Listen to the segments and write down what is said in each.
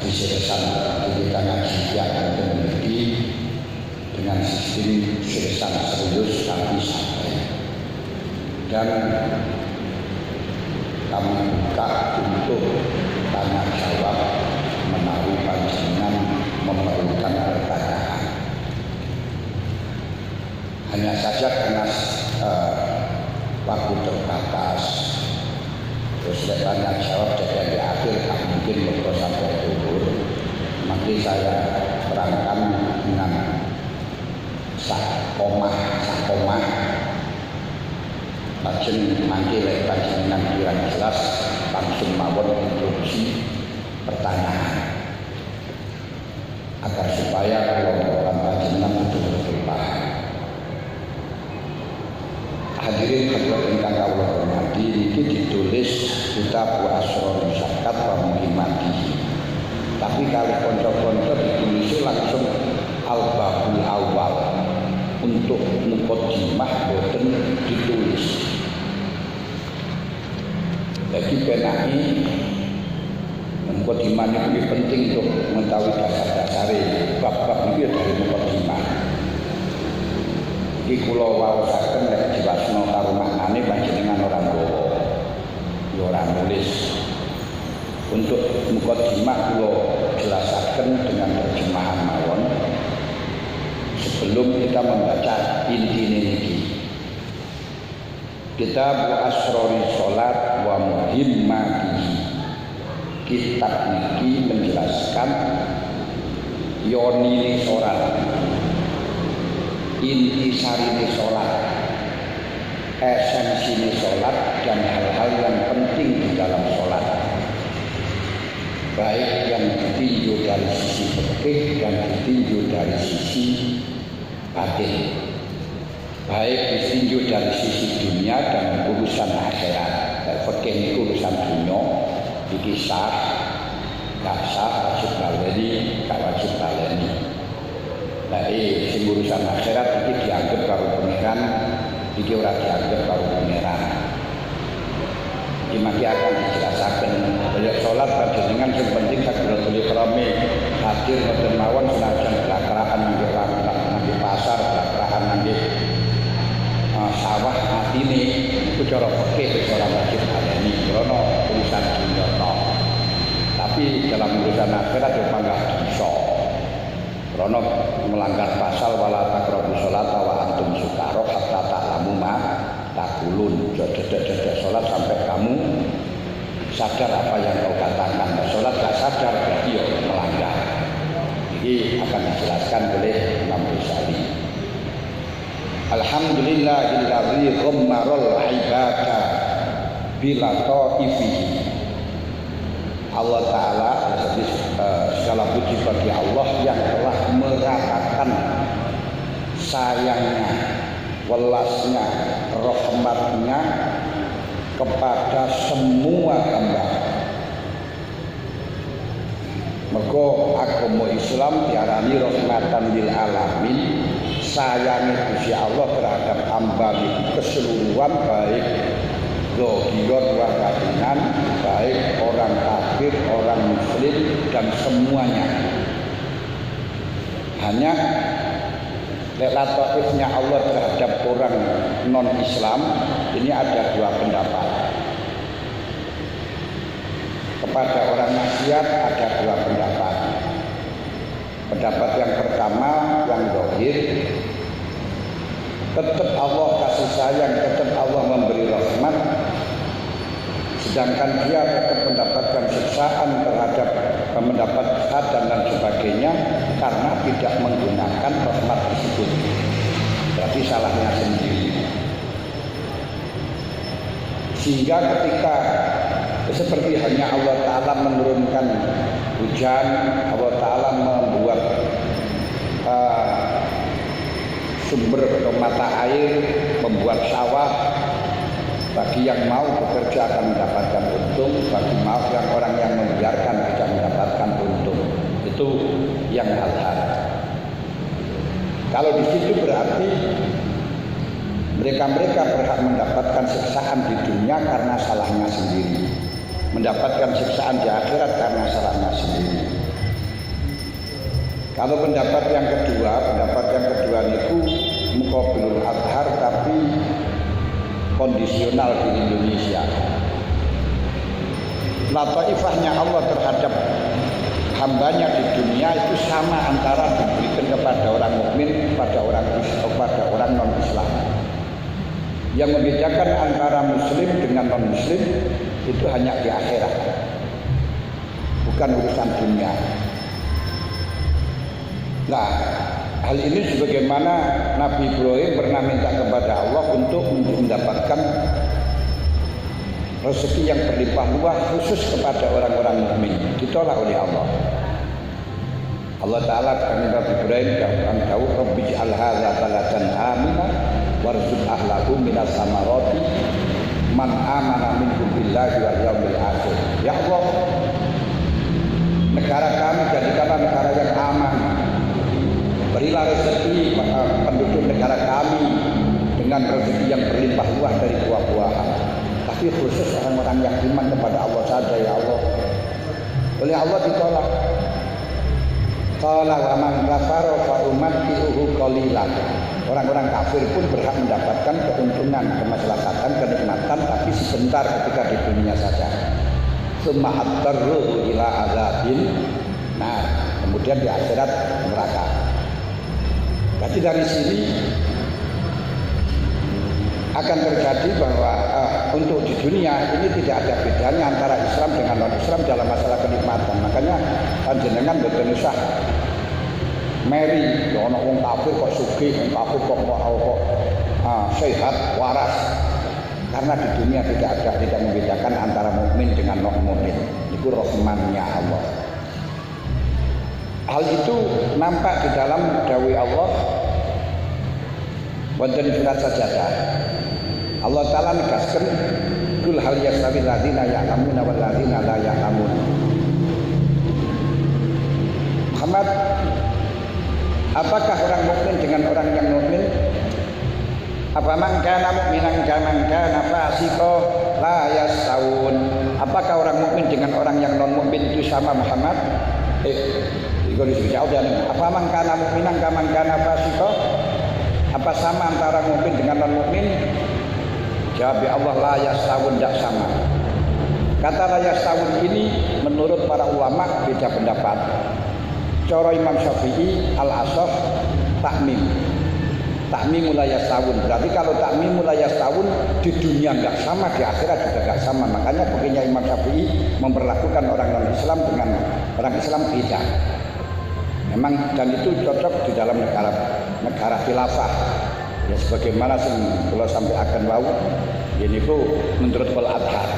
di Siresan kita ngaji yang memiliki dengan sistem Siresan serius tapi santai, dan kami buka untuk tanya jawab menawi panjenengan memerlukan pertanyaan. Hanya saja karena waktu terbatas, terus tanya jawab jadi di akhir tak mungkin betul sampai dulu. Nanti saya terangkan dengan sakoma Bajeng mangke lek panjenengan kirang jelas langsung mawon instruksi pertanyaan agar supaya kalau panjenengan betul-betul paham. Hadirin hadirat ingkang kawula hormati, iki ditulis kitab wa asror zakat wa muhimati. Tapi kalau kanca-kanca ditulis langsung al-babul awal. Untuk muqaddimah boten ditulis. Jadi penai muqaddimah itu penting untuk mengetahui dasar-dasar bab-bab itu dari muqaddimah. Iki kula waosaken nek diwasno karo maknane panjenengan ora nggawa. Ya ora nulis. Untuk muqaddimah kula jelasaken dengan terjemahan mawon. Sebelum kita membaca inti niki, Kitab Asrori Sholat wa Muhimmatihi. Kitab niki menjelaskan yonine sholat, inti sarine sholat, esensi sholat, dan hal-hal yang penting di dalam sholat, baik yang ditinjau dari sisi fikih dan ditinjau dari sisi batin, baik ditinjau dari sisi dunia dan urusan akhirat. Fikih itu urusan dunia, iki sah, gak sah, wajib baleni, gak wajib baleni. Nah, sing urusan akhirat iki dianggap karo pangeran, iki ora dianggap karo pangeran. Iki akan dijelaskan. Banyak sholat panjenengan yang penting sakjroning ikrame hadir wonten mawon senajan belakraan nang pasar, belakraan nang sawah atine iku cara fikih ora wajib baleni krana urusan dunya. Tapi dalam urusan akhirat yo panggah dosa. Krana melanggar pasal wala taqrabus sholata wa antum sukara hatta ta'lamu ma taqulun. Jodok-jodok sholat sampai kamu sadar apa yang kau katakan. Sholat gak sadar berarti ya melanggar. Ini akan dijelaskan oleh Imam Ghazali. Alhamdulillahilladzi ghammarul ibada bila taifihi. Allah Ta'ala, jadi segala puji bagi Allah yang telah meratakan sayangnya, welasnya, rahmatnya kepada semua hamba. Mergo agama Islam diarani rahmatan lil alamin, sayangnya Gusti Allah terhadap hamba keseluruhan, baik zahir wa batinan, baik orang kafir, orang muslim, dan semuanya. Hanya lataifnya Allah terhadap orang non-Islam ini ada dua pendapat. Kepada orang maksiat ada dua pendapat. Pendapat yang pertama yang zahir, tetap Allah kasih sayang, tetap Allah memberi rahmat, sedangkan dia tetap mendapatkan siksaan terhadap mendapat kesehatan dan sebagainya karena tidak menggunakan rahmat tersebut. Berarti salahnya sendiri. Sehingga ketika seperti hanya Allah Ta'ala menurunkan hujan, Allah Ta'ala membuat sumber atau mata air, membuat sawah. Bagi yang mau bekerja akan mendapatkan untung, bagi mau yang orang yang membiarkan tidak mendapatkan untung. Itu yang hal-hal. Kalau di situ berarti mereka berhak mendapatkan siksaan di dunia karena salahnya sendiri, mendapatkan siksaan di akhirat karena salahnya sendiri. Kalau pendapat yang kedua niku muqabilul adhar tapi kondisional di Indonesia. Lataifahnya Allah terhadap hambanya di dunia itu sama antara diberikan kepada orang mukmin kepada orang non Islam. Yang membedakan antara muslim dengan non muslim itu hanya di akhirat, bukan urusan dunia. Nah, hal ini sebagaimana Nabi Ibrahim pernah minta kepada Allah untuk mendapatkan rezeki yang berlimpah ruah khusus kepada orang-orang mukmin, ditolak oleh Allah. Allah Ta'ala kepada Nabi Ibrahim dan Daud, Rabbi ij'al hadza baladan amina warzuq ahlahu minas samarati man amana minhum billahi wal yaumil akhir. Ya Allah, negara kami jadikanlah negara yang aman. Berilah rezeki penduduk negara kami dengan rezeki yang berlimpah ruah dari buah-buahan. Tapi khusus orang-orang yang iman kepada Allah saja, ya Allah. Oleh Allah ditolak. Qala wa man kafara fa umatti'uhu qalilan. Orang-orang kafir pun berhak mendapatkan keuntungan, kemaslahatan, kenikmatan, tapi sebentar ketika di dunia saja. Tsumma atarruhu ila azabin. Nah, kemudian di akhirat neraka. Jadi dari sini akan terjadi bahwa untuk di dunia ini tidak ada bedanya antara Islam dengan non-Islam dalam masalah kenikmatan. Makanya panjenengan boten usah meri ya ana wong kafir kok sugih, wong kafir kok sehat, waras. Karena di dunia tidak membedakan antara mukmin dengan non-mukmin. Itu rahmannya Allah. Hal itu nampak di dalam dawai Allah wonten surat Sajadah. Allah Ta'ala negaskan kul hal yastawi alladziina ya'lamuna wal ladziina la ya'lamun. Muhammad, apakah orang mukmin dengan orang yang mukmin? Apa man kana mu'minan kaman kana fasiqo la yastawun. Apakah orang mukmin dengan orang yang non mukmin itu sama, Muhammad? Itu dijawab dan apa man kana mu'minan kaman kana fasiqo? Apa sama antara mukmin dengan non mukmin? Jawab Allah, la yastawun, tidak sama. Kata la yastawun ini menurut para ulama beda pendapat. Cara Imam Syafi'i al-asaf takmim. Takmim la yastawun. Berarti kalau takmim la yastawun di dunia enggak sama, di akhirat juga enggak sama. Makanya begini Imam Syafi'i memperlakukan orang non-Islam dengan orang Islam beda. Memang dan itu cocok di dalam negara khilafah. Ya sebagaimana kalau sampai akan wau ini ku menurut Al-Adhar.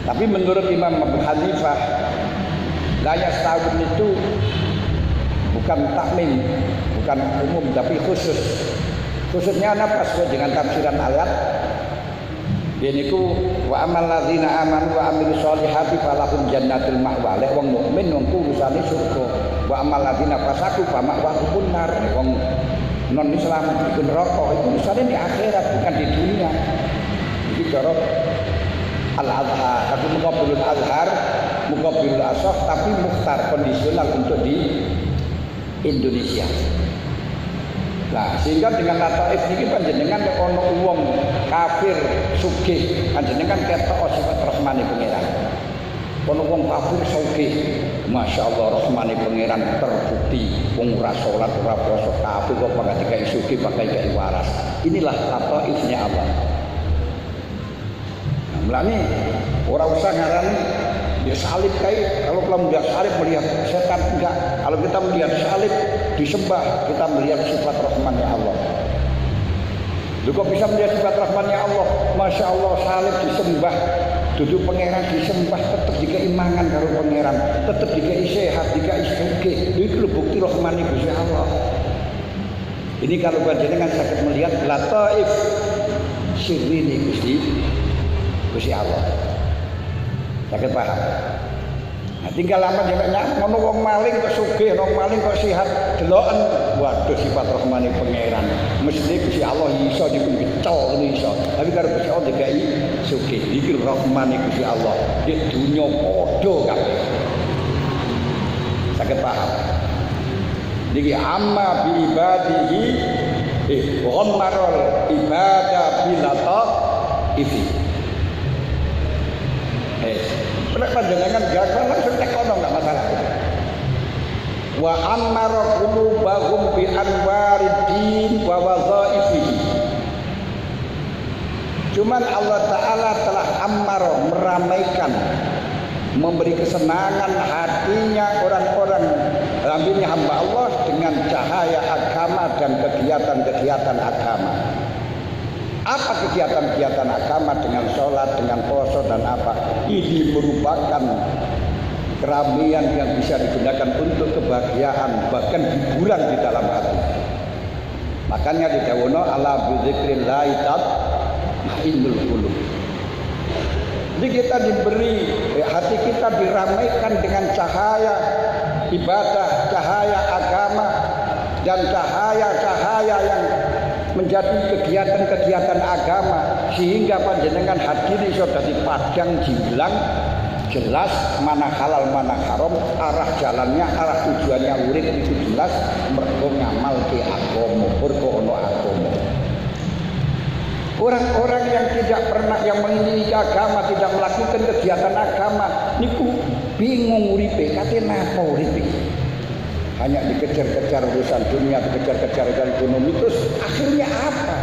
Tapi menurut Imam Abu Hanifah la yastawun itu bukan takmim, bukan umum tapi khusus. Khususnya apa sesuai dengan tafsiran ayat. Ini ku wa amal ladzina amanu wa amilus solihati falahum jannatul ma'wa. Lek wong mukmin wong urusane surga. Wa amal ladzina fasaku fa ma'wahumun nar. Wong non Islam itu neraka, itu misalnya di akhirat bukan di dunia. Ini cara al-adhar, tapi muqabilul azhar, muqabilul asaf, tapi mukhtar kondisional untuk di Indonesia. Nah, sehingga dengan lataif ini panjenengan ono wong kafir sugih, panjenengan ketok sifat rahmane pangeran. Ono wong kafir sugih, masyaallah rahmane pangeran terbukti. Wong ora salat ora puasa kafir kok pakai dikai sugih pakai dikai waras. Inilah lataifnya Allah. Nah, mulane ora usah ngarani dia salib kayak kalau melihat salib melihat setan enggak. Kalau kita melihat salib disembah, kita melihat sifat rahmannya Allah. Lu kok bisa melihat sifat rahmannya Allah? Masya Allah salib disembah, duduk pangeran disembah, tetap dikeimangan karo pangeran, tetap dikai sehat, dikai sugih. Itu bukti rahmannya Gusti Allah. Ini kalau panjenengan sakit melihat lataif sirrini Gusti Allah. Sakit paham? Nah, tinggal lama jenengnya ngono wong maling kok sugih, wong maling kok sehat, deloken. Waduh sifat rahmane pangeran. Mesti Gusti Allah iso dipengecol iso. Tapi karo Gusti Allah dikai sugih. Iki rahmane Gusti Allah. Di dunya padha kabeh. Sakit paham? Niki amma bi ibadihi ghammarul ibadah bilata ifi. Nek panjenengan gagal langsung tek ono enggak masalah. Wa ammara qulubahum bi anwariddin wa wadhaifihi. Cuman Allah Ta'ala telah meramaikan, memberi kesenangan hatinya orang-orang hambanya hamba Allah dengan cahaya agama dan kegiatan-kegiatan agama. Apa kegiatan-kegiatan agama dengan sholat, dengan puasa dan apa? Ini merupakan keramaian yang bisa digunakan untuk kebahagiaan, bahkan hiburan di dalam hati. Makanya di dawono ala bidzikrillah tatma'innul qulub. Jadi kita diberi, hati kita diramaikan dengan cahaya ibadah, cahaya agama, dan cahaya-cahaya yang menjadi kegiatan-kegiatan agama, sehingga panjenengan hadiri sudah dipadang jilang, jelas mana halal mana haram, arah jalannya, arah tujuannya urip itu jelas, mergo ngamal ke agama, mergo ono agama. Orang-orang yang tidak pernah yang mengingini agama, tidak melakukan kegiatan agama, niku bingung uripe, katanya napa uripe. Hanya dikejar-kejar urusan dunia, dikejar-kejar urusan ekonomi, terus akhirnya apa?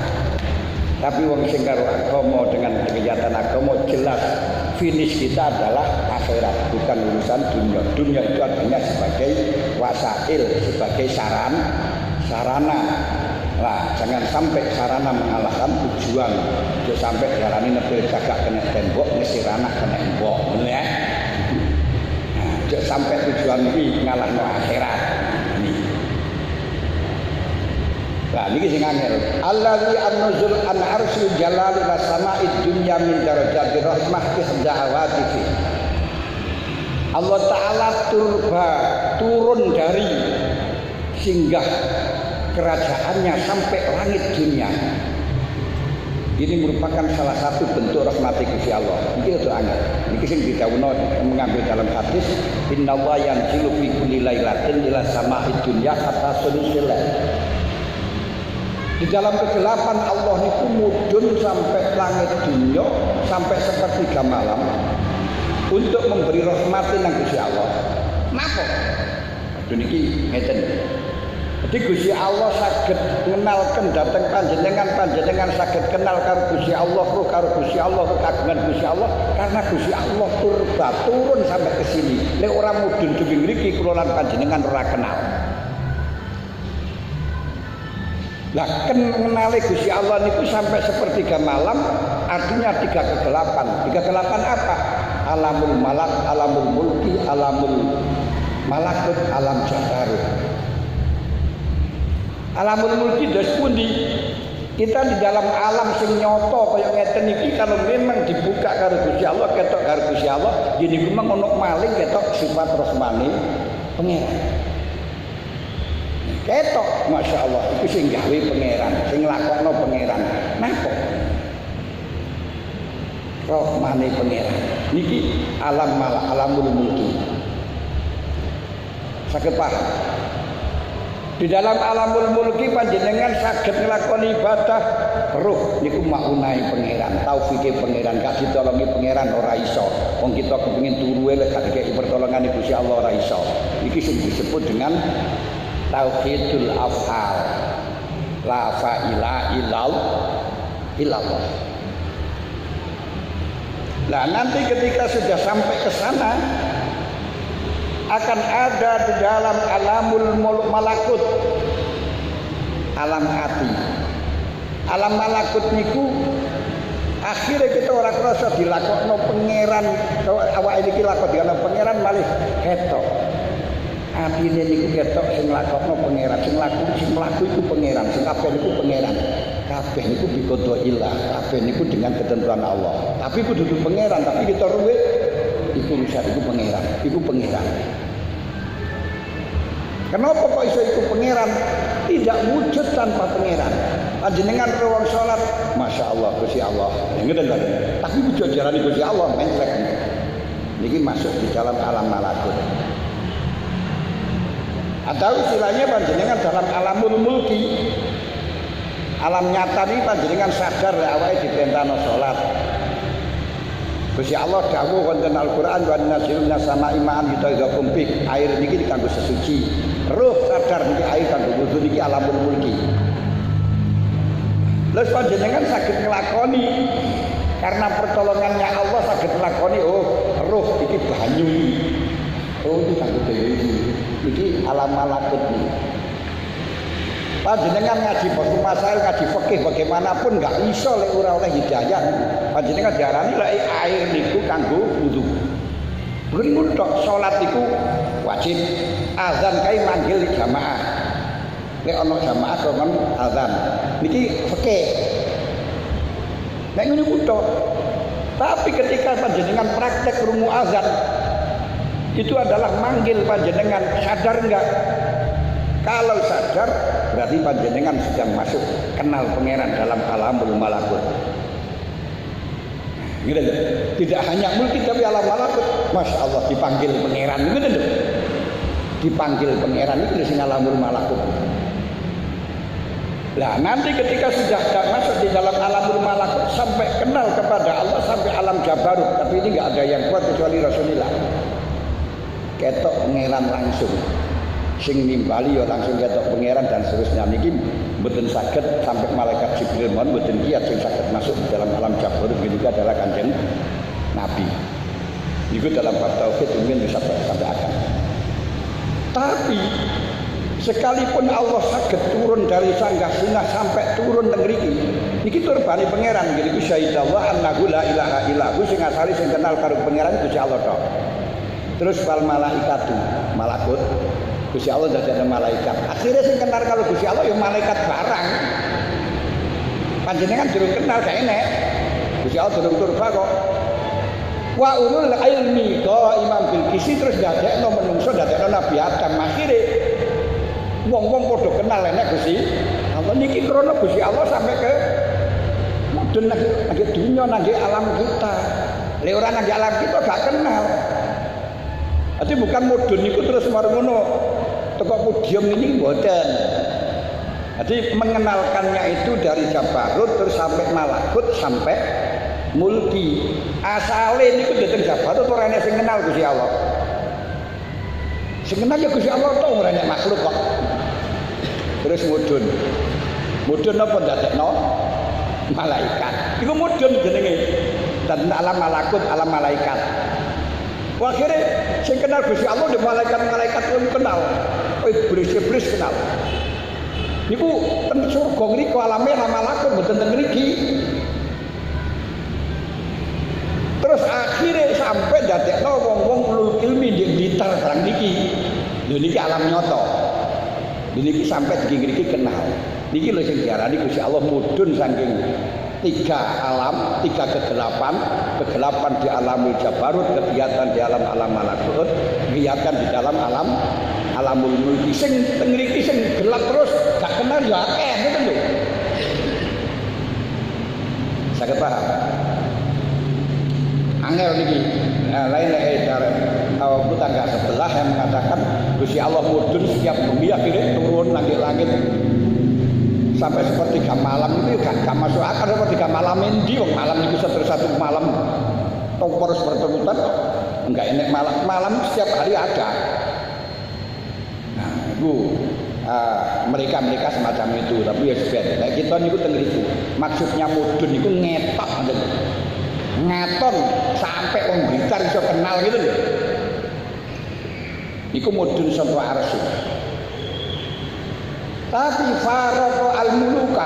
Tapi wong sing karo agama dengan kegiatan agama jelas finish kita adalah akhirat, bukan urusan dunia. Dunia itu artinya sebagai wasail, sebagai sarana. Nah, jangan sampai sarana mengalahkan tujuan. Jangan sampai jalani nepil cagak kena tembok, ngisi ranah kena embok, ya. Nah, jangan sampai tujuan ini ngalahno akhirat. Nah, niki sing angel. Allazi an-nuzul an arsyil jalal ila sama'id dunya min darajati rahmah ihda'awati fi. Allah Ta'ala turun dari singgah kerajaannya sampai langit dunia. Ini merupakan salah satu bentuk rahmati Gusti Allah. Iki itu angel. Niki sing didhawuhna mengambil dalam hadis, innallaha yanzilu fi kulli lailatin ila sama'id dunya hatta sulusil lail. Di dalam kegelapan Allah niku mudhun sampai langit dunia, sampai sepertiga malam untuk memberi rahmat nang Gusti Allah. Napa? Aduh niki ngeten. Jadi Gusti Allah saged ngenalken dhateng panjenengan saged kenal karo Gusti Allah, karo Gusti Allah, kagungan Gusti Allah karena Gusti Allah turun sampai ke sini. Nek ora mudhun dugi mriki kula lan panjenengan ora kenal. Lah kenale Gusti Allah niku sampai sepertiga malam, artinya tiga kegelapan. Tiga kegelapan apa? Alamul malak, alamul mulki, alamul malakut, alam jabarut. Alamul mulki dos pundi? Kita di dalam alam sing nyoto kaya ngeten iki kalau memang dibuka karo Gusti Allah, ketok karo Gusti Allah, yen niku mung ono maling ketok sifat rahmane pangeran. Ketok, masya Allah, itu sing gawe pangeran, sing lakokno pangeran. Napa? Rahmane pangeran. Niki alam malah alamul mulki. Saged paham? Di dalam alamul mulki panjenengan saged nglakoni ibadah roh niku maunai pangeran, taufike pangeran, gak ditolongi pangeran ora iso. Wong kita kepengin turu lek gak dikeki pertolongan Gusti Allah ora iso. Iki sing disebut dengan tauhidul af'al, la fa'ila illallah. Nah, nanti ketika sudah sampai ke sana akan ada di dalam alamul malakut, alam hati. Alam malakut niku akhirnya kita orang kerasa dilakokno pangeran, awak iki lakon dikene pangeran malih ketok. Atine niku ketok sing lakokno pangeran, sing mlaku iku pangeran, sing kabeh niku pangeran. Kabeh niku bikodo ilah, kabeh niku dengan ketentuan Allah. Tapi kudu pangeran, tapi kita ruwet iku rusak iku pangeran. Kenapa kok iso iku pangeran? Tidak wujud tanpa pangeran. Panjenengan ruang salat, masya Allah Gusti Allah. Ngeten lho. Tapi wujud jarane Gusti Allah mencelek. Niki masuk di dalam alam malakut. Atau istilahnya panjenengan dalam alamul mulki, alam nyata ini panjenengan sadar lah awake diperintahno salat. Gusti Allah dawuh wonten Al-Qur'an wa nazzilna sama'i ma'an yutahhirukum bih. Air niki dikanggo sesuci. Roh sadar niki air kanggo wudu niki alamul mulki. Lha panjenengan saged nglakoni karena pertolongannya Allah saged nglakoni roh iki banyu. Oh iki kanggo dhewe iki alam malakut niki. Panjenengan ngaji bab masail ngaji fikih bagaimanapun enggak iso lek ora oleh hidayah. Panjenengan diarani lek air niku kanggo wudu. Begitu tok salat iku wajib. Azan kae manggil jamaah. Lek ana jamaah kon azan. Niki fikih. Nek ngene tok. Tapi ketika panjenengan praktek krungu azan itu adalah manggil panjenengan, sadar enggak? Kalau sadar berarti panjenengan sedang masuk kenal pangeran dalam alamul malakut. Gitu. Tidak hanya mulki tapi alam malakut. Masya Allah dipanggil pangeran gitu. Dipanggil pangeran itu sing alamul malakut. Nah nanti ketika sudah masuk di dalam alamul malakut sampai kenal kepada Allah sampai alam jabarut. Tapi ini nggak ada yang kuat kecuali Rasulullah. Ketok pangeran langsung. Sing nimbali ya langsung ketok pangeran dan seterusnya niki mboten saged sampai malaikat Jibril mon mboten kiat sing saged masuk di dalam alam jabarut juga adalah Kanjeng Nabi. Itu dalam bab tauhid mungkin bisa sampai akan. Tapi sekalipun Allah saged turun dari Sanggasina sampai turun teng mriki niki turbane pangeran nggih iki syahidallah annahu la ilaha illahu sing asali sing kenal karo pangeran Gusti Allah tok. Terus fal malaikatu malakut Gusti Allah dadekne malaikat. Akhirnya sing kenal kalau Gusti Allah ya malaikat barang. Panjenengan durung kenal gak enek. Gusti Allah durung turba kok. Wa ulul ilmi imam bil qisi terus dadekno menungso dadekno Nabi Adam. Akhire wong-wong padha kenal enek Gusti Allah niki krana Gusti Allah sampai ke mudun nang dunya nang alam kita. Lek ora nang alam kita gak kenal. Jadi bukan mudun niku terus marang ngono. Teko podium ini mboten. Jadi mengenalkannya itu dari jabarut terus sampai malakut sampai mulki. Asale niku dateng jabarut ora ana sing kenal Gusti Allah. Sing kenal ya Gusti Allah tok ora ana makhluk kok. Terus mudun. Mudun apa dadekno malaikat. Iku mudun jenenge. Dan alam malakut, alam malaikat. Akhirnya sing kenal Gusti Allah di malaikat-malaikat pun kenal. Iblis kenal. Niku ten surga ngriko alame ra malakut mboten ten mriki. Terus akhirnya sampai dadekno wong-wong ulul ilmi di blitar barang niki. Lho niki alam nyoto. Niki sampai niki kenal. Niki lho sing diarani Gusti Allah mudhun saking tiga alam, tiga kegelapan di alamul jabarut, kegiatan di alam malakut, kegiatan di dalam alamul mulki. Sing teng mriki sing gelap terus gak kenal ya akeh ngoten lho. Saged paham? Angel niki. Nah, lain tetangga sebelah yang mengatakan Gusti Allah mudhun setiap bumi akhirnya turun langit-langit sampai sepertiga malam itu gak masuk akal. Sepertiga malam endi wong malam itu satu malam topor berterutan enggak enak malam setiap hari ada. Nah itu mereka semacam itu. Tapi ya sebenarnya kayak kita niku teng mriku maksudnya mudun niku ngetok ngaton sampai wong Blitar iso kenal gitu lho. Iku mudun sapa arsy. Tapi faraqo al-muluka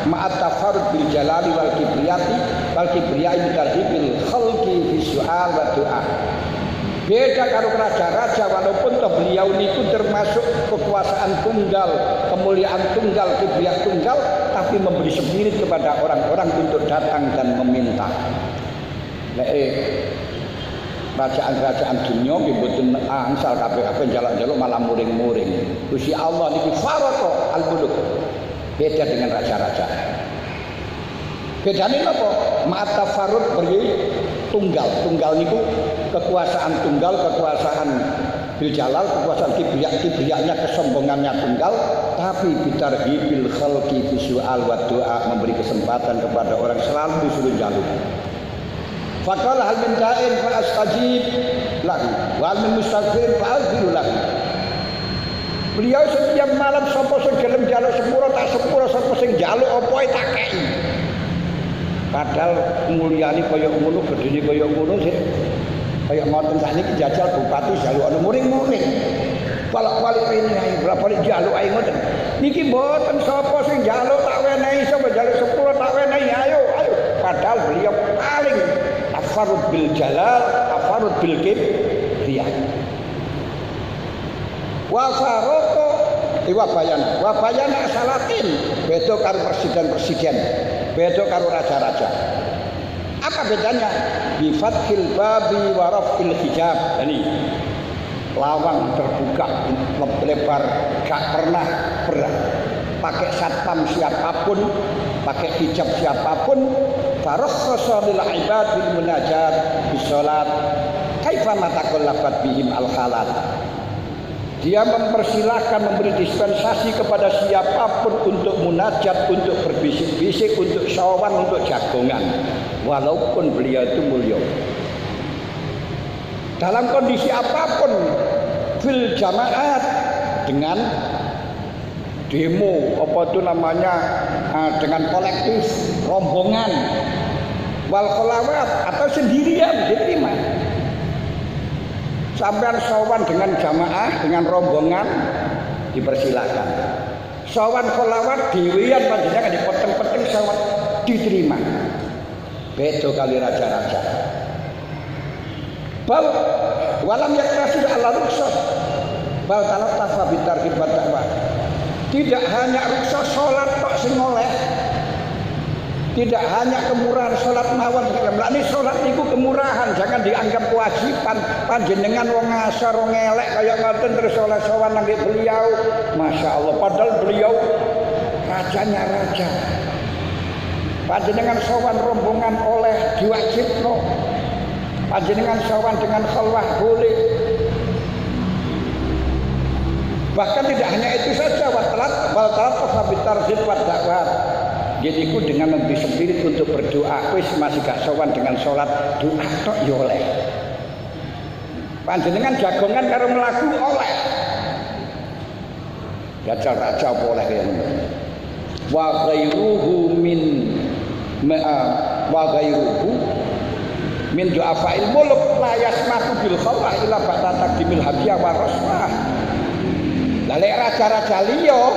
ma'at tafarrud bil jalali wal kibriyati wal kibriyai bitarhibil khalqi fi su'al wa doa. Beda karo raja-raja walaupun toh beliau niku termasuk kekuasaan tunggal, kemuliaan tunggal, kibriya tunggal, tapi memberi spirit kepada orang-orang untuk datang dan meminta. Kerajaan-kerajaan dunia mboten angsal kabeh-kabeh njaluk-njaluk malah muring-muring. Gusti Allah niki faraqo al-muluk. Beda dengan raja-raja. Bedane napa? Ma'at tafarrud beri tunggal. Tunggal niku kekuasaan tunggal, kekuasaan bil jalal kekuasaan kibriyaknya kesombongannya tunggal, tapi bitarhibil khalqi bisu'al wa doa, memberi kesempatan kepada orang selalu disuruh jaluk. Faqala hal min da'in fa astajib lahu wa hal min mustaghfirin fa aghfir lahu. Beliau setiap malam sapa sing gelem jaluk sepuro tak sepuro, sapa sing jaluk apa tak kei. Padahal mulyane kaya ngono, gedene kaya ngono sih. Kaya ngoten sakniki jajal bupati jaluk ana muring-muring. Walak-walik rene ae, bolak-balik jaluk ae ngoten. Niki mboten sapa sing jaluk tak wenehi, sapa jaluk sepuro tak wenehi, ayo. Padahal beliau paling tafarrud bil jalal, tafarrud bil kibriyah. Wa faroko wa bayana salatin, beda karo presiden, beda karo raja-raja. Apa bedanya? Bi fathil babi wa raf'il hijab. Ini lawang terbuka lebar, gak pernah berat. Pakai satpam siapapun, pakai hijab siapapun, farakhasa lil ibad bil munajat bis salat kaifa mataqallabat bihim al halat. Dia mempersilahkan, memberi dispensasi kepada siapapun untuk munajat, untuk berbisik-bisik, untuk sawan, untuk jagongan. Walaupun beliau itu mulia. Dalam kondisi apapun, fil jamaat, dengan demo, apa itu namanya, dengan kolektif, rombongan, wal kholawat, atau sendirian, diterima. Sampai sawan dengan jamaah, dengan rombongan dipersilakan. Sawan kholawat dewian panjenengan dipeteng-peteng sawan diterima. Beda kali raja-raja. Bal walam yakrasul ala ruksah. Bal talattafa bitarhib wa dakwah. Tidak hanya ruksah salat tok sing oleh. Tidak hanya kemurahan salat mawon, ini salat niku kemurahan, jangan dianggap kewajiban. Panjenengan wong ngasar wong elek kaya ngoten terus oleh sowan nang beliau. Masya Allah, padahal beliau rajanya raja. Panjenengan sowan rombongan oleh diwajibno. Panjenengan sowan dengan khalwah boleh. Bahkan tidak hanya itu saja, wal talat fabitarhib wa dakwah. Jadi ku dengan memberi spirit untuk berdoa, wis masih gak sowan dengan sholat, doa tok ya oleh. Panjenengan jagongan karo mlaku oleh. Jajal raja apa oleh kaya ngono. Wa ghairuhu min du'afa'il muluk la yasmahu bil khalwah ila ba'da taqdimil hadiyah wa rasmah. Lah lek raja-raja liya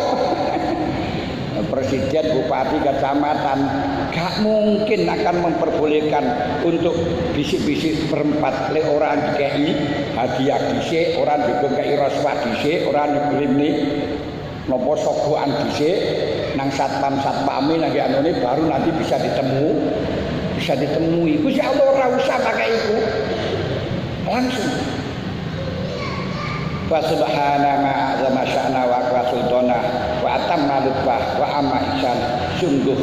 presiden, bupati, kecamatan gak mungkin akan memperbolehkan untuk bisik-bisik berempat le orang dikei hadiah dhisik, orang dikei raswah dhisik, orang dibeli nopo sogokan dhisik nang satpam-satpame nang anune baru nanti bisa ditemui. Gusti Allah ora usah pakai itu. Langsung fa subhana ma azama sya'na wa sultana wa atamma lutfah wa amma ihsan. Sungguh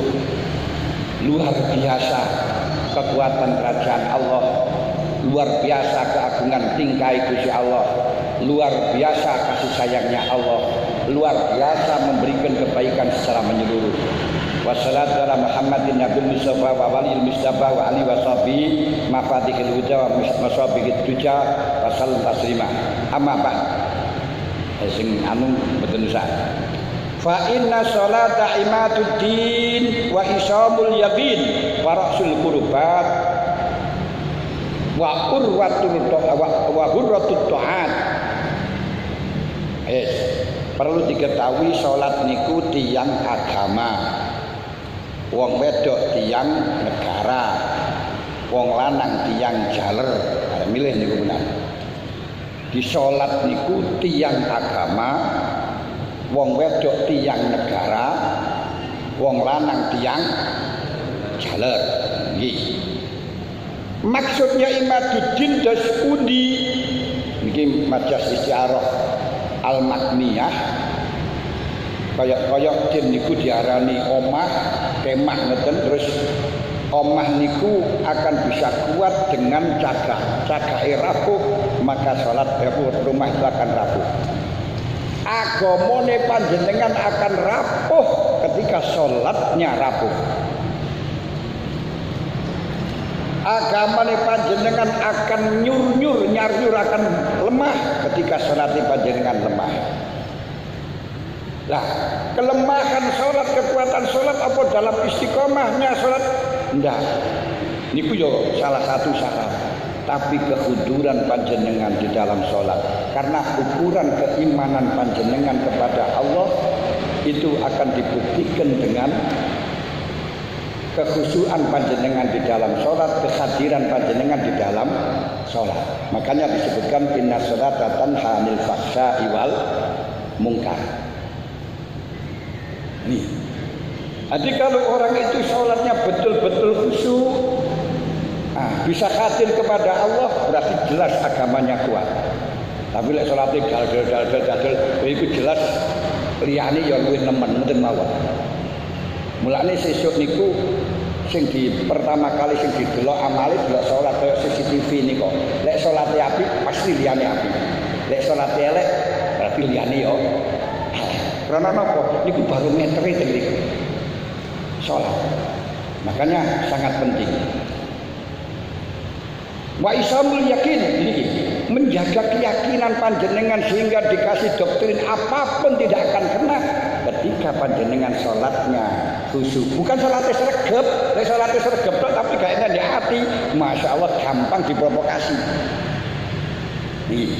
luar biasa kekuatan kerajaan Allah, luar biasa keagungan tingkai Gusti Allah, luar biasa kasih sayangnya Allah, luar biasa memberikan kebaikan secara menyeluruh. Wassalatu ala Muhammadin Nabil Mustafa wa walil Mustafa wa ali wa sahbihi mafatihil huda wa masabihid duja wa sallam taslima. Amma ba'd. Sing anu mboten usah. Fa inna sholata imaduddin wa isamul yaqin wa rasul qurbat wa hurratut ta'at. Perlu diketahui salat niku tiyang agama. Wong wedok tiyang negara, wong lanang tiyang jaler. Ada milih niku benar. Di salat niku tiyang agama, wong wedok tiyang negara, wong lanang tiyang jaler. Nggih. Maksudnya imaduddin das pundi? Niki majas istiarah al-makniyah. Kayak din niku diarani omah, kemah ngeten terus omah niku akan bisa kuat dengan cagahe rapuh, maka salat rumah itu akan rapuh. Agamane panjenengan akan rapuh ketika salatnya rapuh. Agamane panjenengan akan nyur-nyur akan lemah ketika salatnya panjenengan lemah. Lah, kelemahan salat, kekuatan salat apa dalam istiqomahnya salat? Enggak. Niku yo salah satu syarat. Tapi kehuduran panjenengan di dalam salat, karena ukuran keimanan panjenengan kepada Allah itu akan dibuktikan dengan kekhusyuan panjenengan di dalam sholat, kehadiran panjenengan di dalam sholat. Makanya disebutkan inna sholata tanha 'anil fahsya'i wal munkar. Nih. Jadi kalau orang itu sholatnya betul-betul khusyuk, bisa hadir kepada Allah, berarti jelas agamanya kuat. Tapi lek sholatnya dal itu jelas liyane ya luwih nemen mboten mawon. Mulane sesuk niku sing pertama kali sing didelok amale delok salat kaya CCTV niku. Lek salate apik pasti liyane apik. Lek salate elek berarti liyane yo. Karena napa? Niku barometer teng mriku. Salat. Makanya sangat penting. Wa isamul yakin niki menjaga keyakinan panjenengan sehingga dikasih doktrin apapun tidak akan kena ketika panjenengan sholatnya khusyuk. Bukan sholatnya sregep, lek sholatnya sregep tapi gak enak di hati, masya Allah gampang diprovokasi. Nih,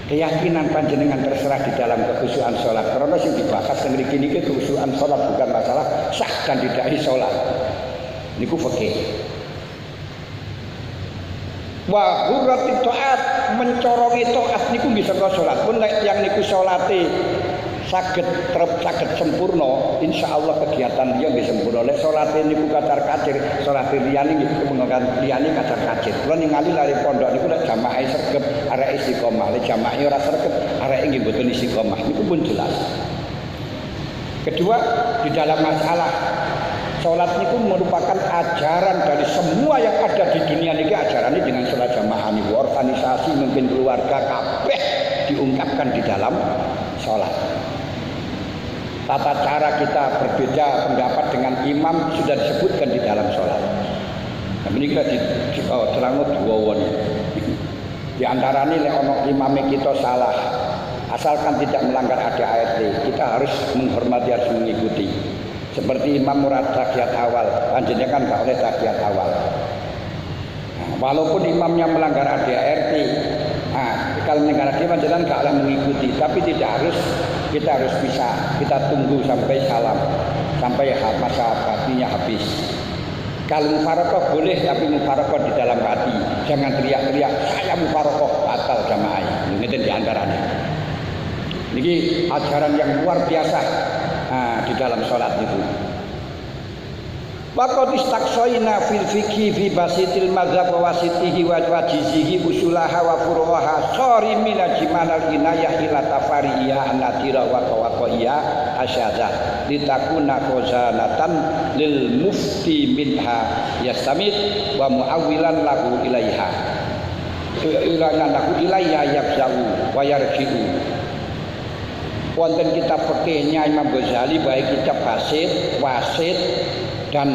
keyakinan panjenengan terserah di dalam kekhusyukan sholat. Karena sing dibahas teng mriki niki kekhusyukan sholat bukan masalah sah dan tidaknya sholat. Niku fikih. Wa hurrati taat mencorongi taat niku bisa kok salat pun yang niku salate saged sempurna insyaallah kegiatan dia nggih sempurna lek salate niku kacar-kacir salate liyane nggih mengangkat liyane kacar-kacir kula ningali lari pondok niku lek jamaah sregep arek istiqomah lek jamaah ora sregep arek nggih mboten istiqomah niku pun jelas. Kedua di dalam masalah salat niku merupakan ajaran dari semua yang ada di dunia niki ajarannya dengan salat jamaah niku organisasi mungkin keluarga kabeh diungkapkan di dalam salat. Tata cara kita berbeda pendapat dengan imam sudah disebutkan di dalam salat. Nah menika terangno duwawon. Di antaranya lek ana imame kita salah asalkan tidak melanggar ADART kita harus menghormati harus mengikuti. Seperti imam murad tahiyat awal, panjenengan gak oleh tahiyat awal. Nah, walaupun imamnya melanggar ADART, kalau melanggar ADART panjenengan gak oleh mengikuti, tapi kita harus bisa kita tunggu sampai salam, sampai masa baktinya habis. Kalau mufarokoh boleh, tapi mufarokoh di dalam hati, jangan teriak-teriak saya mufarokoh batal jamaah. Ini di antaranya. Ini ajaran yang luar biasa. Di dalam sholat itu. Waqad istaqsayna fil fiqhi fi basitil madzhab wa wasitihi wa wajizihi usulaha wa furuha sarimina jimanal inayah ila tafariya anatira wa qawaqiyya asyadah litakuna khazanatan lil mufti minha yastamid wa muawwilan lahu ilaiha ilana lahu ilaiha yabzau wa yarji'u. Wonten kitab fikihnya Imam Ghazali baik kitab wasit dan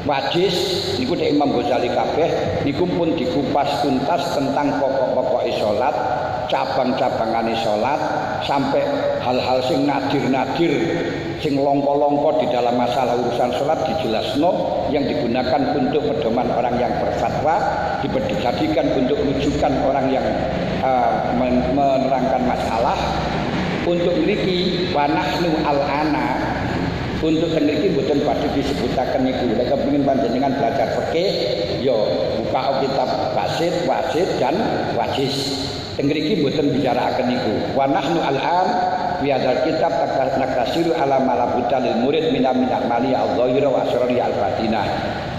wajis niku dek Imam Ghazali kabeh niku pun dikupas tuntas tentang pokok-pokok salat, cabang-cabangane salat sampai hal-hal sing nadir-nadir sing longko-longko di dalam masalah urusan salat dijelasno yang digunakan untuk pedoman orang yang berfatwa dijadikan untuk rujukan orang yang menerangkan masalah. Untuk mriki wa nahnu al-ana untuk mriki mboten badhe disebutaken niku. Lek kepengin panjenengan belajar fikih ya buka kitab wasit dan wajis. Teng mriki mboten bicaraaken niku. Wa nahnu al-an fi hadzal kitab nakasiru ala malabutal murid min mali al-dhahira wa asrari al-batinah.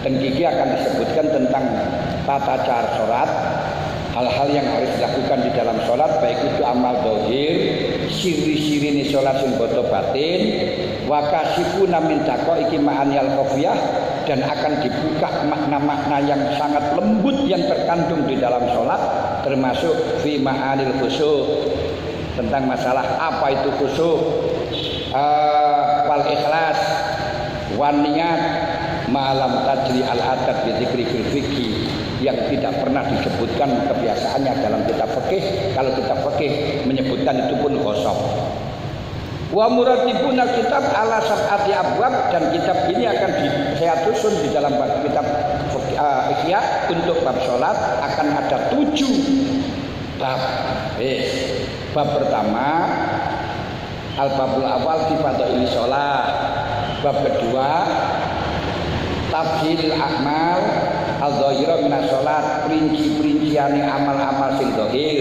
Teng iki akan disebutkan tentang tata cara salat, hal-hal yang harus dilakukan di dalam sholat baik itu amal zahir, siri-sirine salat sing boto batin wa kasifuna min daqaiqi ma'aniyal khafiyah dan akan dibuka makna-makna yang sangat lembut yang terkandung di dalam salat termasuk fi ma'anil khusyuk tentang masalah apa itu khusyuk wal ikhlas wan niat malam tajri al adat bi dzikri fil fikih yang tidak pernah disebutkan kebiasaannya dalam kitab fikih. Kalau kitab fikih menyebutkan itu pun kosong. Wa muratibuna kitab ala sab'ati abwab dan kitab ini akan saya susun di dalam kitab Ihya untuk bab salat akan ada 7 bab. Bab pertama al-babul awal fi fadhail shalah. Bab kedua tafsilil a'mal al-dhahira minas salat, perinci-perinciane amal-amal sing zahir.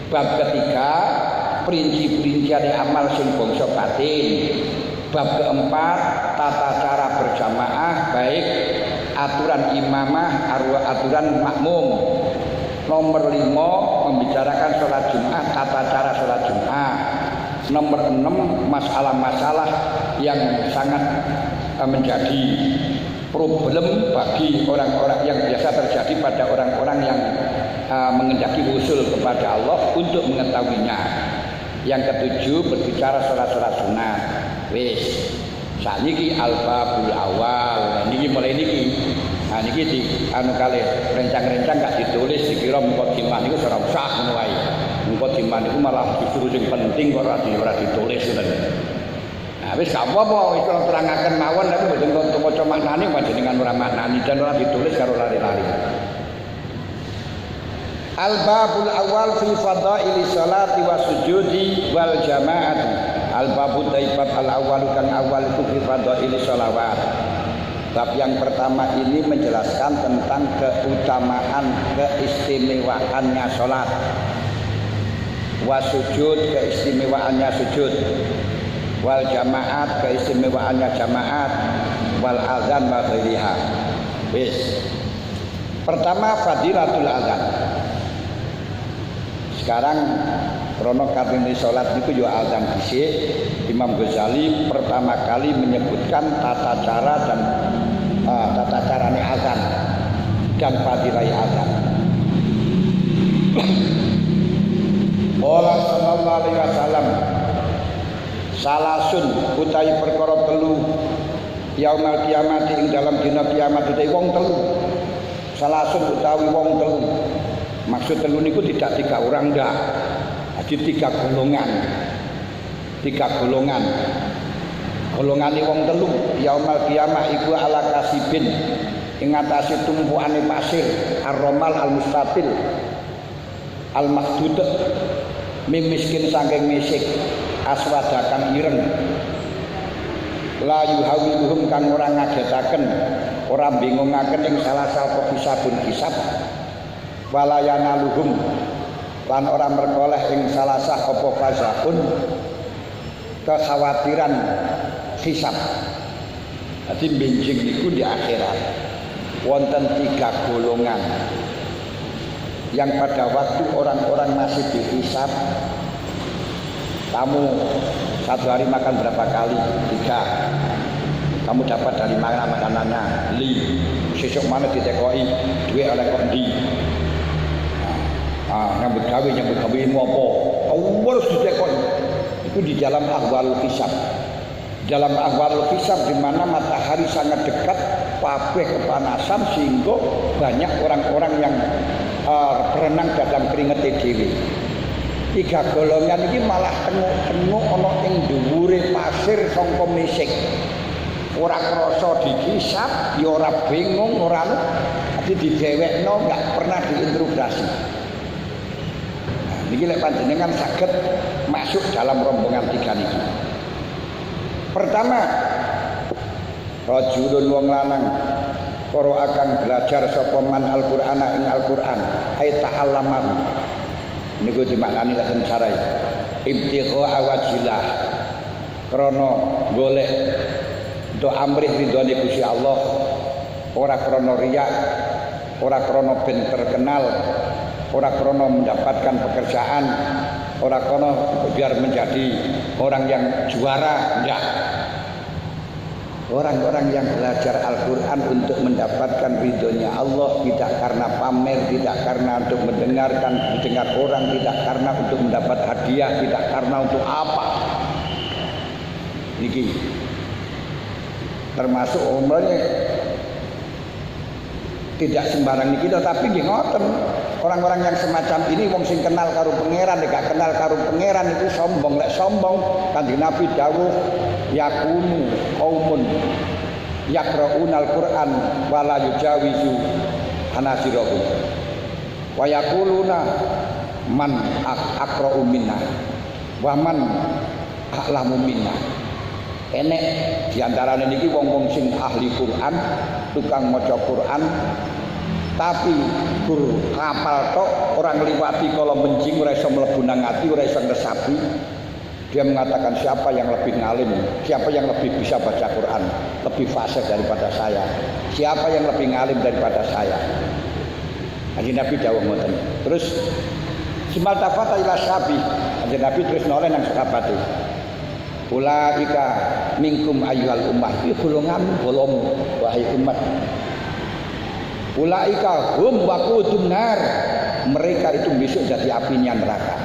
Bab ketiga perinci-perinciane amal sing bangsa batin. Bab keempat tata cara berjamaah baik aturan imamah aturan makmum. Nomor 5 membicarakan sholat Jumat, tata cara sholat Jumat. Nomor 6 masalah-masalah yang sangat menjadi problem bagi orang-orang yang biasa terjadi pada orang-orang yang mengendaki usul kepada Allah untuk mengetahuinya. Yang ketujuh berbicara sholat-sholat sunat. Wis, saat ini al-babul awal. Nah, niki mulai niki. Nah niki di anu kalih rencang-rencang gak ditulis dikira mukadimah niku ora usah ngono wae. Mukadimah niku malah justru sing penting kok ora ditulis ngoten. Nah wis gak apa-apa wis terangaken mawon tapi mboten kok maca maknane panjenengan ora maknani dan ora ditulis karo lari-lari. Al-babul awal fi fadaili sholati wa sujudi wal jamaati. Al-babul daibat al-awwal kang awal itu fi fadaili sholawat. Bab yang pertama ini menjelaskan tentang keutamaan keistimewaannya sholat, wasujud keistimewaannya sujud, wal jamaat keistimewaannya jamaat, wal azan wa ghairiha. Wis. Pertama fadilatul azan. Sekarang krono karene salat niku yo azan dhisik. Imam Ghazali pertama kali menyebutkan tata cara dan tata carane azan dan fadilah azan. Allah sallallahu alaihi wasallam salasun utawi perkara telu yaumul kiamat ing dalam dina kiamat utawi wong telu. Salasun utawi wong telu. Maksud telu niku tidak 3 orang ndak. Jadi 3 golongan. 3 golongan. Golongane wong telu yaumul kiamah iku ala kasibin ing atase tumpukane pasir ar-ramal al-mustatil al-mahdud miskin saking misik aswadakan ireng la yuhawiluhum kang ora ngagetaken ora bingungaken ing salah satu kisabun kisab walayana luhum lan ora merkoleh ing salah apa fazakun kekhawatiran hisab. Jadi benjing itu di akhirat wonten 3 golongan yang pada waktu orang-orang masih dihisab. Kamu satu hari makan berapa kali? 3. Kamu dapat dari mana makanannya? 5. Sesuk mana ditekoi duit oleh kondi. Nyambut gawe apa? Harus ditekoi. Itu di dalam ahwalul hisab. Dalam ahwalul hisab di mana matahari sangat dekat, kabeh kepanasan sehingga banyak orang-orang yang berenang dalam keringet dhewe. 3 golongan ini malah tenguk-tenguk ana ing dhuwure pasir sangka misik. Ora krasa dihisab, ya ora bingung, ora ati didewekno, enggak pernah diinterogasi. Niki lek panjenengan saged masuk dalam rombongan 3 niki. Pertama, rajulun wong lanang karo akan belajar sapa man Al-Qur'ana ing Al-Qur'an ai ta'allamahu. Niku dimaknani laten sarai. Ibtigha awajillah. Krana golek do amrih ridhone Gusti Allah, ora krana riya, ora krana ben terkenal, ora krana mendapatkan pekerjaan, orang kono biar menjadi orang yang juara, enggak. Orang-orang yang belajar Al-Quran untuk mendapatkan ridhonya Allah, tidak karena pamer, tidak karena untuk mendengar orang, tidak karena untuk mendapat hadiah, tidak karena untuk apa. Niki termasuk umumnya tidak sembarang niki, tapi nggih ngoten. Orang-orang yang semacam ini wong sing kenal karo pangeran, gak kenal karo pangeran itu sombong. Lek sombong Kanjeng Nabi dawuh yakunu qaumun yaqra'unal Qur'an wa la yujawizu hanasirahum wa yaquluna man aqra'u minna wa man a'lamu minna. Enek diantarane niki wong-wong sing ahli Quran, tukang maca Quran, tapi guru hafal tok, orang ngliwati kala menjing ora iso mlebu nang ati, ora iso ngesapi. Dia mengatakan siapa yang lebih ngalim, siapa yang lebih bisa baca Quran, lebih fasih daripada saya, siapa yang lebih ngalim daripada saya. Kanjeng Nabi dawuh ngoten. Terus simal tafata ila sabi, Kanjeng Nabi terus noleh nang sahabate. Ulaika minkum ayyuhal ummah, iki golongan wahai umat. Ulaika hum waqudun nar, mereka itu besok jadi apinya neraka.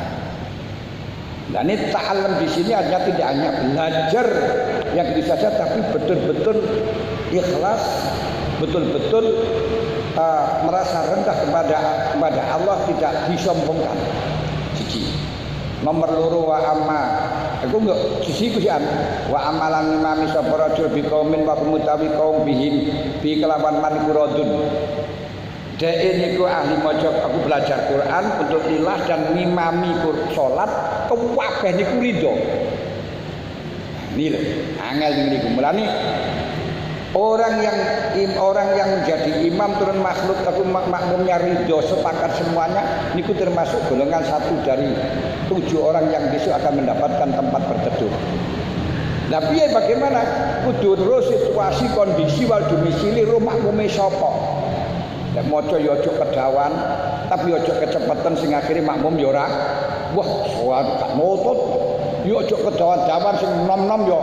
Dan ini ta'alam di sini artinya tidak hanya belajar yang itu saja, tapi betul-betul ikhlas, betul-betul merasa rendah kepada Allah, tidak disombongkan. Siji. Nomor loro wa amma, aku enggak sisi kusian wa amalan imami sapa rajul bi qaumin wa mutawi kaum bihim bi kelawan man kuradun. Dek niku ahli maca, aku belajar Quran untuk lillah dan ngimami salat kabeh niku ridho. Ini lho, angel niku. Mulane orang yang menjadi imam turun makhluk aku makmumnya ridho sepakat semuanya, niku termasuk golongan satu dari 7 orang yang besok akan mendapatkan tempat berteduh. Nah, piye bagaimana? Kudu terus situasi kondisi wal domisili rumah makmume sapa. Nek maca ya aja kedawan, tapi aja kecepatan sing akhire makmum ya ora. Wah, soal gak nutut. Ya aja kedawan-dawan sing nom-nom ya.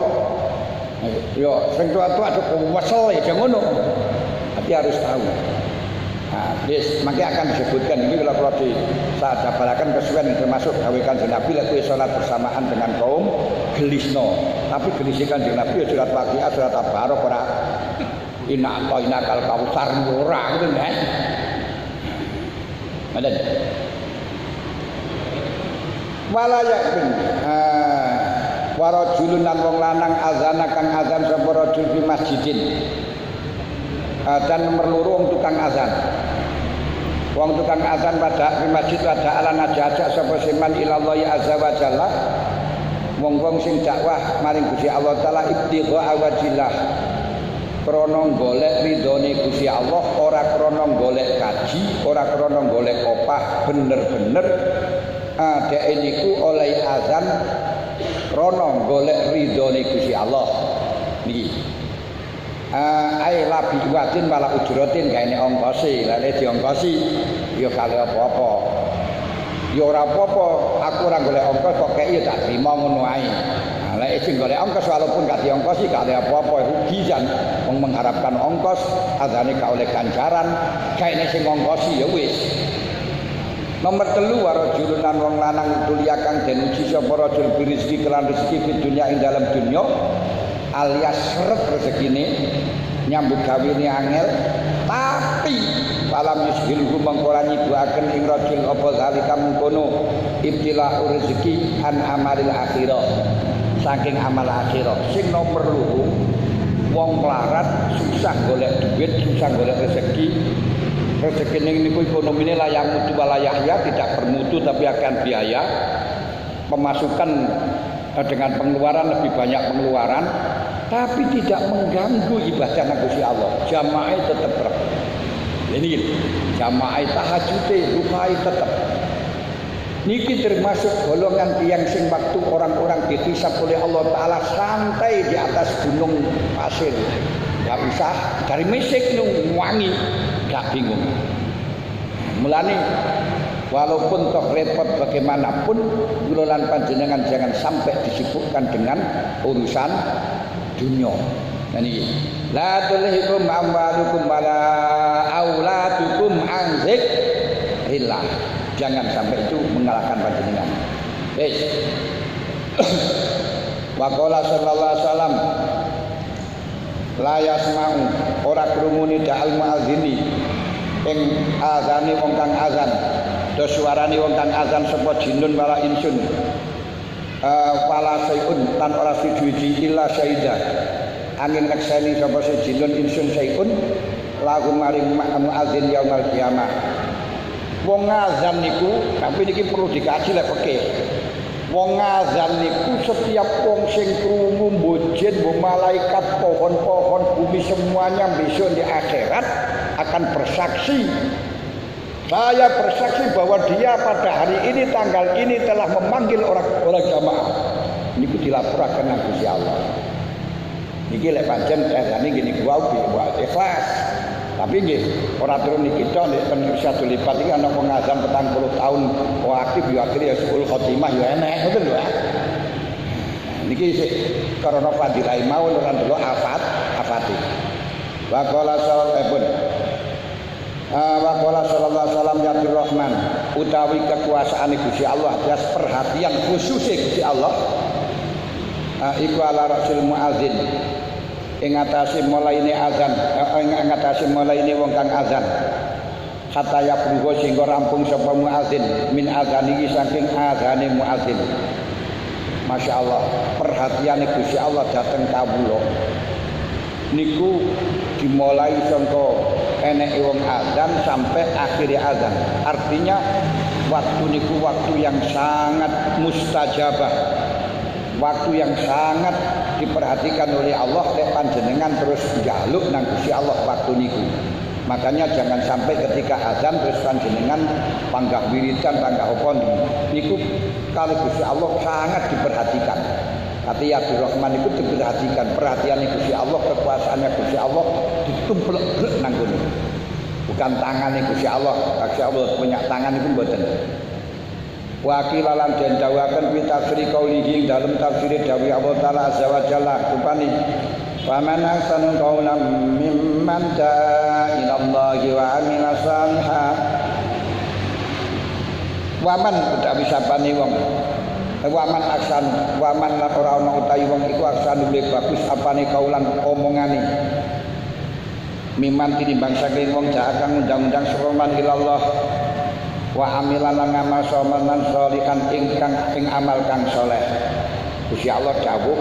Ya sing tua-tua aja wesel ya ngono. Tapi harus tahu. Nah, makanya akan disebutkan ini kalau di saat jabalakan kesuwen termasuk gawekan Nabi laku salat bersamaan dengan kaum gelisno. Tapi gelisikan Nabi ya surat Waqiah, surat Tabarok ora. Inna kal kautsar ora ngoten kan. Ngaten. Walayak bin warajulun lan wong lanang azana kang azan sapa rajul di masjidin. Dan nomor loro wong tukang azan. Wong tukang azan pada di masjid pada ala najajak sapa siman ilallah ya azza wa jalla. Wong-wong sing dakwah maring Gusti Allah taala ibtigha awajillah. Krana golek ridhone Gusti Allah, ora krana golek kaji, ora krana golek opah, bener-bener dhek niku oleh azan krana golek ridhone Gusti Allah. Niki. Ai labi wadin wala ujratin gaene ongkose, lha nek diongkosi ya kali apa-apa. Ya ora apa-apa, aku ora golek ongkos kok kei ya tak trimo ngono ae. Lek sing golek ongkos walaupun gak diongkosi gak ada apa-apa, rugi jan wong mengharapkan ongkos azane gak oleh ganjaran, gaene sing ngongkosi ya wis. Nomor 3 warajulun lan wong lanang tulia kang den uji sapa rajul birizki kelan rezeki di dunia ing dalam dunya alias seret rezekine nyambut gawene angel tapi falam yusghilhu mangkora nyibuaken ing rajul apa zalika mengkono ibtila rezeki an amalil akhirah. Saking amal akhirah sing nomor 2 wong melarat susah golek duit, susah golek rezeki. Rezeki niku ekonomine layak mutu walayahya, tidak bermutu tapi akan biaya. Pemasukan dengan pengeluaran lebih banyak pengeluaran, tapi tidak mengganggu ibadah Gusti Allah. Jamaah tetap berapa? Ini jamaah tahajud rukai tetap. Niki termasuk golongan tiang sing waktu orang-orang dihisab oleh Allah Ta'ala santai di atas gunung pasir. Gak usah dari mesik nung wangi, gak bingung. Mulane Walaupun toh repot bagaimanapun, kula lan panjenengan jangan sampai disibukkan dengan urusan dunia. Nah niki, la tulhikum amwalukum wala auladukum an dzikrillah. Jangan sampai itu mengalahkan panjenengan. Wa qala sallallahu alaihi wasallam la yasma'u ora krunguni da'al muadzini ing azane wong kang azan do suarane wong kang azan sapa jinun wala insun wala sayun tan ora siji illa syaida angin ngekseni sapa jinun insun sayun lagu maring muadzin yaumul kiamah. Wong azan niku tapi niki perlu dikaji lek peke. Wong azan niku setiap wong sing krungu mbojen mbok malaikat pohon-pohon bumi semuanya besok di akhirat akan bersaksi. Saya bersaksi bahwa dia pada hari ini tanggal ini telah memanggil orang-orang jamaah. Niku dilaporkan nang Gusti Allah. Niki lek pancen azane gini kuwi buat ikhlas. Tapi nggih ora turun niki tok nek penulisat lipat iki ana wong azan 40 tahun aktif yo akhire ya sul khotimah yo enek ngoten lho. Niki sik karena fadilah mawon ora ndelok afati. Wa qala sallallahu alaihi wasallam ya Rahman utawi kekuasaan Gusti Allah atas perhatian khusus Gusti Allah iku ala rasul muadzin ing atase mulaine azan ing atase mulaine wong kang azan kata ya punggo sehingga rampung sapa muadzin min azani saking azane muadzin. Masya Allah perhatiane Gusti Allah dateng kawula niku dimulai sangka eneke wong azan sampai akhirnya azan. Artinya waktu niku waktu yang sangat mustajabah, waktu yang sangat diperhatikan oleh Allah lek panjenengan terus njaluk nang Gusti Allah waktu niku. Makanya jangan sampai ketika azan terus panjenengan panggah wiridan panggah apa niku kali Gusti Allah sangat diperhatikan. Tapi ya Rahman itu diperhatikan, perhatiannya Gusti Allah, kekuasaannya Gusti Allah ditumplek nang kono. Bukan tangannya Gusti Allah, Gusti Allah punya tangan itu mboten. Wakil alam dan dawakan fi tafsir qaulihi dalam tafsir dawuh Allah taala azza wa jalla rupani faman ahsanu qaulan mimman da'a ila Allah wa amila shalihan. Waman utawi sapane wong waman aksan waman lan ora ana utawi wong iku aksan luwih bagus apane kaulan omongane mimman tinimbang saking wong da'a kang undang-undang seroman ilallah wa amilan ngamal somanan sholihan ingkang ing amal kang soleh. Gusti Allah dawuh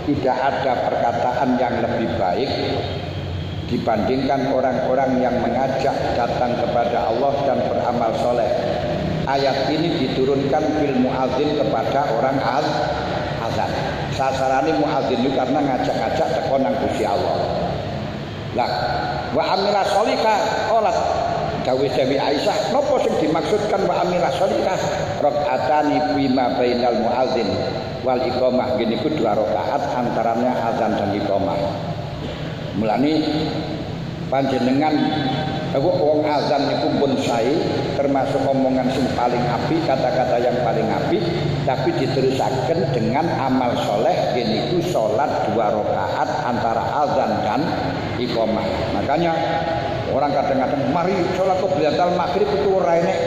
tidak ada perkataan yang lebih baik dibandingkan orang-orang yang mengajak datang kepada Allah dan beramal soleh. Ayat ini diturunkan fil muadzin kepada orang azan. Sasarannya muadzin itu karena ngajak-ngajak teko nang Gusti Allah. Lah wa amila sholika qalat dawuh Dewi Aisyah napa sing dimaksudkan wa amila sholika rakaatani bima bainal muadzin wal iqamah gini ku 2 rakaat antaranya azan dan iqamah. Mulane panjenengan wong azan niku pun sae termasuk omongan sing paling apik, kata-kata yang paling apik, tapi diterusaken dengan amal soleh geniku salat 2 rakaat antara azan dan iqamah. Makanya orang kadang-kadang mari salat qobliyatul maghrib itu ora enek,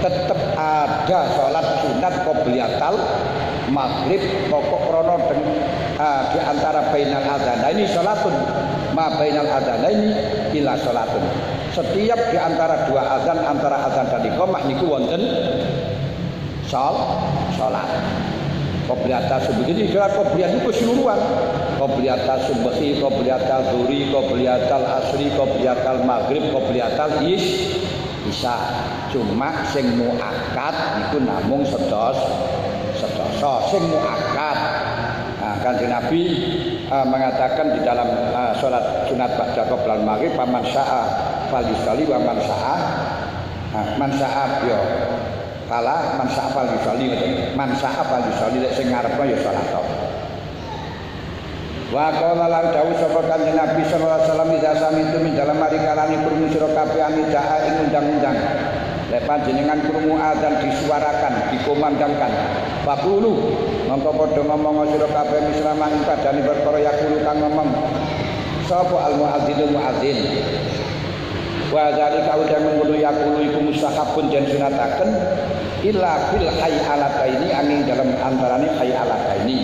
tetap ada salat sunat qobliyatul maghrib pokok krono di antara bainal adzan. Nah, ini salatun ma bainal adzan ini ila salatun. Setiap di antara 2 azan antara azan dan iqamah niku wonten salat. Qobliyatul subuh. Jadi salat qobliyah niku keseluruhan. Qobliyatul subuh, qobliyatul zuhri, qobliyatul asri, qobliyatul maghrib, qobliyatul isya. Cuma sing muakkad niku namung sedasa sing muakkad. Nah, Kanjeng Nabi mengatakan di dalam salat sunat ba'da qoblal maghrib paman syaa falisali wa man syaa man syaa yo kala man syaa falisali man syaa falisali sing ngarepno ya salat. Wa qala lan dawuh sapa Kanjeng Nabi sallallahu alaihi wasallam idza sami'tum min dalam mari kalane krungu sira kabeh anidaa ing undang-undang lek panjenengan krungu adzan disuarakan, dikumandangkan, faqulu mongko padha ngomong sira kabeh mislama ing padane perkara yakulu kang ngomong sapa al muadzin muadzin. Wa zalika udah mengkono yakulu iku mustahabun den sunataken illa bil hayalataini angin dalam antarane hayalataini.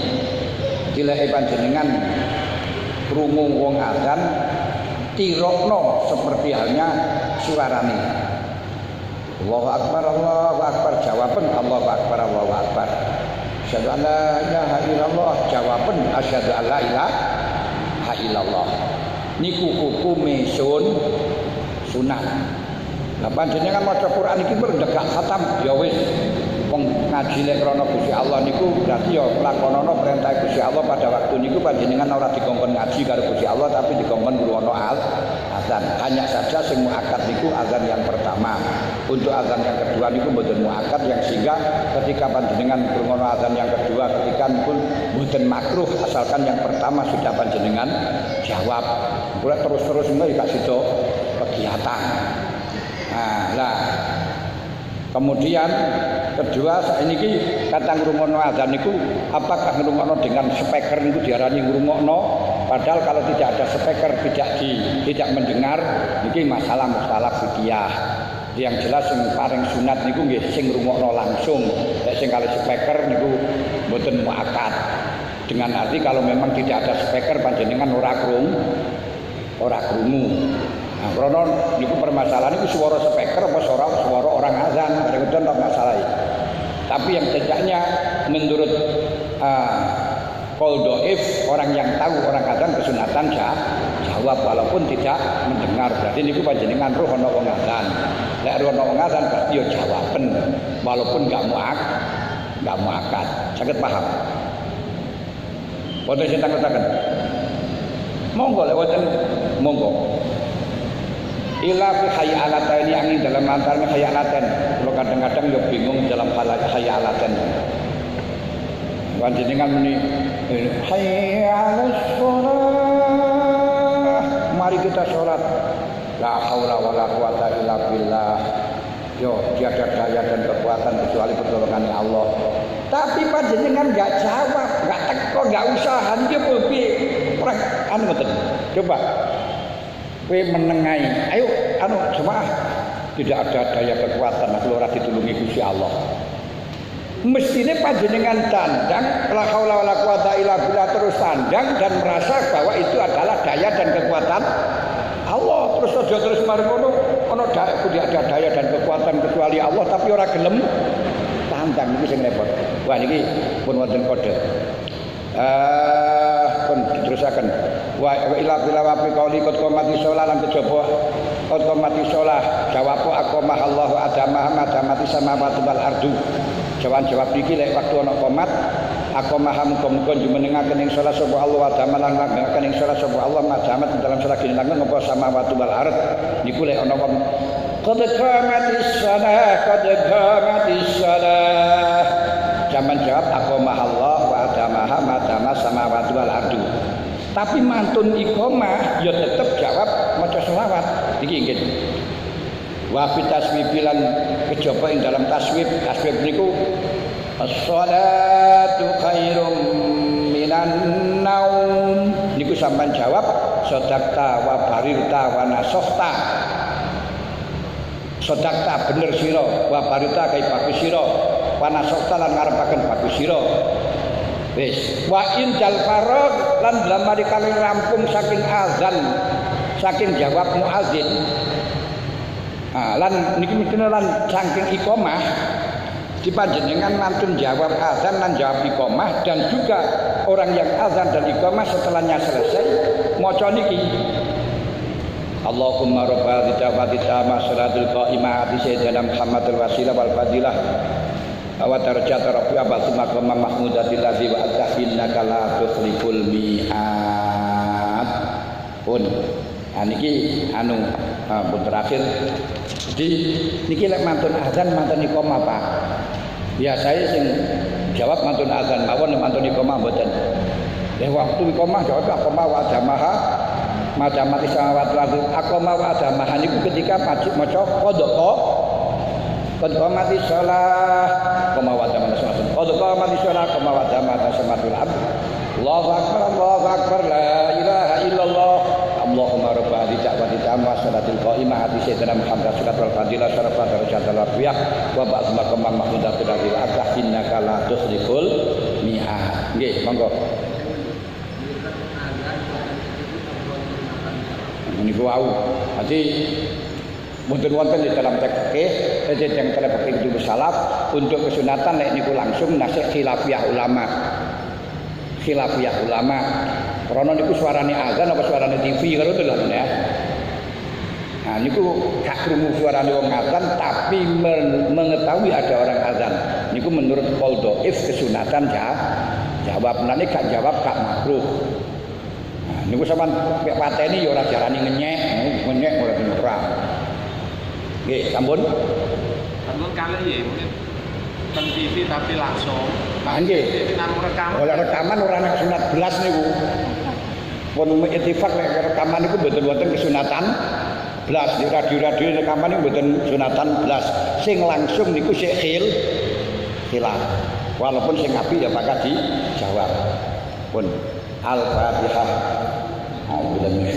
Bila panjenengan krungu wong adzan tirokno seperti halnya suarane. Allahu akbar jawaban Allahu akbar. Asyhadu an la ilaha illallah jawaban asyhadu an la ilaha illallah. Niku hukume sunah. Lah panjenengan maca Quran iki merdeka khatam ya wis wong ngaji nek krana Gusti Allah niku berarti ya lakonana perintah Gusti Allah pada waktu niku panjenengan ora dikongkon ngaji karo Gusti Allah tapi dikongkon ngrungokno azan. Hanya saja sing muakkad niku azan yang pertama. Untuk azan yang kedua niku mboten muakkad yang sehingga ketika panjenengan ngrungokno azan yang kedua ketika pun mboten makruh asalkan yang pertama sudah panjenengan jawab. Ora terus-terus ngene gak sida kegiatan. Nah, kemudian kedua saat ini kata ngrungokno azan niku apakah ngrungokno dengan speaker niku diarani ngrungokno padahal kalau tidak ada speaker tidak mendengar niki masalah fikih. Yang jelas sing paling sunat niku nggih sing ngrungokno langsung. Nek sing kali speaker niku mboten muakkad. Dengan arti kalau memang tidak ada speaker panjenengan ora krungu. Nah, karena niku permasalahan niku suara speaker apa suara orang azan, ada contoh masalah. Tapi yang tidaknya menurut qaul dhaif orang yang tahu orang azan kesunatan jawab walaupun tidak mendengar. Berarti niku panjenengan roh ana wong azan. Lek roh ana wong azan berarti yo jawaben walaupun enggak muakkad. Saged paham? Boten sing tanglet-tanglet. Monggo lek wonten monggo. Ila fi hayalataini angin dalam antaranya hayalatan. Kalau kadang-kadang yo bingung dalam hayalatan. Panjenengan muni hayyalas shalah. Mari kita salat. La haula wala quwata illa billah. Yo, tiada daya dan kekuatan kecuali pertolongan Allah. Tapi panjenengan enggak jawab, enggak teko, enggak usaha niki piye? Ora anu mboten. Coba kowe menengai, ayo jemaah tidak ada daya kekuatan kalau ora ditulungi Gusti Allah. Mestine panjenengan tandang la haula wala quwata illa billah terus tandang dan merasa bahwa itu adalah daya dan kekuatan Allah. Terus aja terus mari ngono tidak ada daya dan kekuatan kecuali Allah tapi ora gelem tandang iki sing repot. Wah niki pun wonten kode. Pun diterusaken. Wa ila bila wa fi qauli qad qamati shalah lan kejaba qad qamati shalah jawab aqamah Allah adamah madamati samawati wal ardu. Jawab iki lek waktu ana qomat aqamah muga-muga jumenengaken ing shalah sapa Allah adamah lan nganggaken ing shalah sapa Allah madamat dalam shalah kene lan ngapa samawati wal ard niku lek ana qad qamatis shalah zaman jawab aqamah Allah wa adamah madamah samawati wal ardu. Tapi mantun iqamah ya tetap jawab maca selawat. Iki nggih. Wa fi taswibilan kejaba ing dalam taswib niku as-shalatu khairum minan naum. Niku sampean jawab sadaqta wa barirta wa nasohta. Sadaqta bener sira wa barirta kai bagus sira wa nasohta lan ngarepaken bagus sira. Wis wa in jal farag lan dalam kali rampung saking azan saking jawab muazin lan niki mestine lan saking iqamah dipanjenengan mantun jawab azan lan jawab iqamah dan juga orang yang azan dan iqamah setelahnya selesai maca niki Allahumma rabbal da'wati tamma salatul qa'imah sayyidina Muhammadul wasilah wal fadilah wa darajat rabbi abadu maqam mahmudatil ladzi wa innaka la tukhliful mi'ad. Pun niki pun terakhir di niki lek mantun azan mantun iqamah Pak. Biasane sing jawab mantun azan mawon mantun iqamah mboten. Waktu iqamah jawab aqamah wa adamaha madamati samawati wal ardi aqamah wa adamaha niku ketika maca qadha Qad qamatis shalah kama wajama tasmatul. Qad qamatis shalah kama wajama tasmatul abd. Allahu akbar la ilaha illallah. Allahumma rabbana da'wati tamma salatil qa'imah hati sayyidina Muhammad salatul fadilah syarafat darajatul rafiyah wa ba'd maqamam mahmudatul ladil akhah innaka la tusrikul mi'ad. Nggih, monggo. Niku wau. Jadi wonten di dalam teks fikih, yang dalam fikih itu salaf untuk kesunatan nek niku langsung nasih khilafiyah ulama. Khilafiyah ulama. Karena niku suarane azan apa suarane TV karo itu lah ya. Nah niku gak krungu suarane wong azan tapi mengetahui ada orang azan. Niku menurut qaul dhaif kesunatan jawab. Nane gak jawab gak makruh. Nah niku sampean pek pateni ya ora jarani ngenyek ora dimerah. Nggih, sampun. Sampun kalih ya mungkin teng TV tapi langsung. Nah nggih. Oleh rekaman ora nek sunat belas niku. Pun ittifaq nek rekaman niku mboten wonten kesunatan belas. Di radio-radio rekaman niku mboten sunatan belas. Sing langsung niku sik khilaf. Walaupun sing apik ya bakal dijawab. Pun Al-Fatihah.